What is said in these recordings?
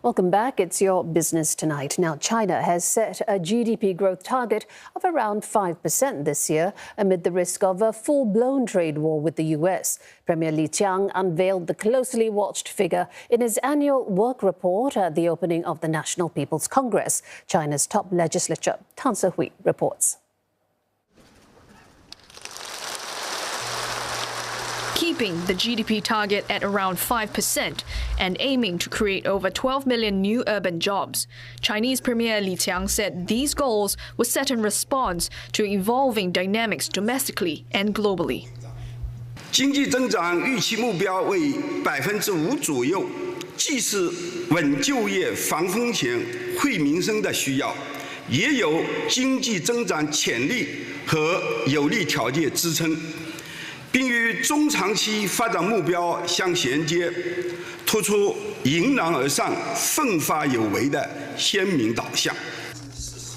Welcome back. It's your business tonight. Now, China has set a GDP growth target of around 5% this year amid the risk of a full-blown trade war with the US. Premier Li Qiang unveiled the closely watched figure in his annual work report at the opening of the National People's Congress, China's top legislature. Si Hui reports. Keeping the GDP target at around 5% and aiming to create over 12 million new urban jobs. Chinese Premier Li Qiang said these goals were set in response to evolving dynamics domestically and globally. 经济增长预期目标为5%左右，既是稳就业、防风险、惠民生的需要，也有经济增长潜力和有利条件支撑。 并与中长期发展目标相衔接，突出迎难而上、奋发有为的鲜明导向。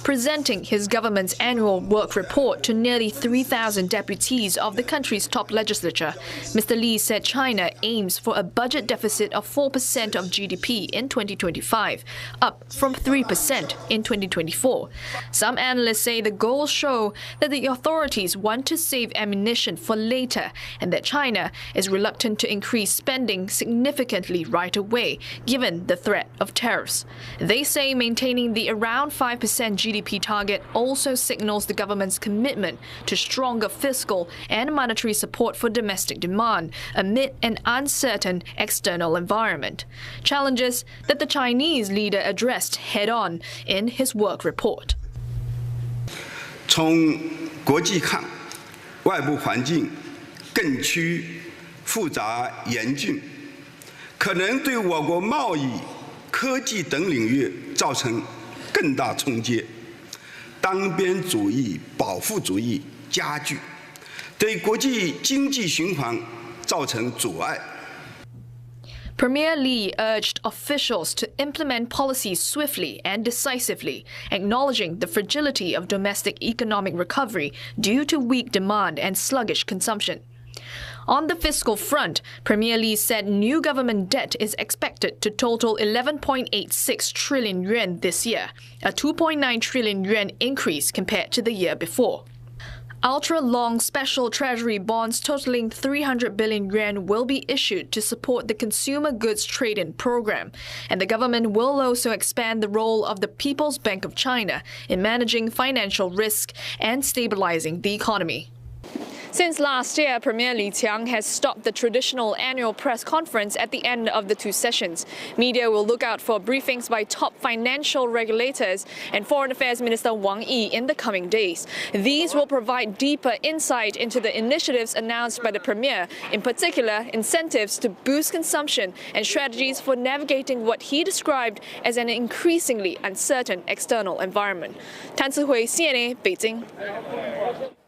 Presenting his government's annual work report to nearly 3,000 deputies of the country's top legislature, Mr. Li said China aims for a budget deficit of 4% of GDP in 2025, up from 3% in 2024. Some analysts say the goals show that the authorities want to save ammunition for later and that China is reluctant to increase spending significantly right away, given the threat of tariffs. They say maintaining the around 5% GDP target also signals the government's commitment to stronger fiscal and monetary support for domestic demand amid an uncertain external environment. Challenges that the Chinese leader addressed head-on in his work report. 从国际看，外部环境更趋复杂严峻，可能对我国贸易、科技等领域造成更大冲击。 单边主义、保护主义加剧，对国际经济循环造成阻碍。 Premier Li urged officials to implement policies swiftly and decisively, acknowledging the fragility of domestic economic recovery due to weak demand and sluggish consumption. On the fiscal front, Premier Li said new government debt is expected to total 11.86 trillion yuan this year, a 2.9 trillion yuan increase compared to the year before. Ultra-long special treasury bonds totaling 300 billion yuan will be issued to support the consumer goods trade-in program, and the government will also expand the role of the People's Bank of China in managing financial risk and stabilizing the economy. Since last year, Premier Li Qiang has stopped the traditional annual press conference at the end of the two sessions. Media will look out for briefings by top financial regulators and Foreign Affairs Minister Wang Yi in the coming days. These will provide deeper insight into the initiatives announced by the Premier, in particular incentives to boost consumption and strategies for navigating what he described as an increasingly uncertain external environment. Si Hui, CNA, Beijing.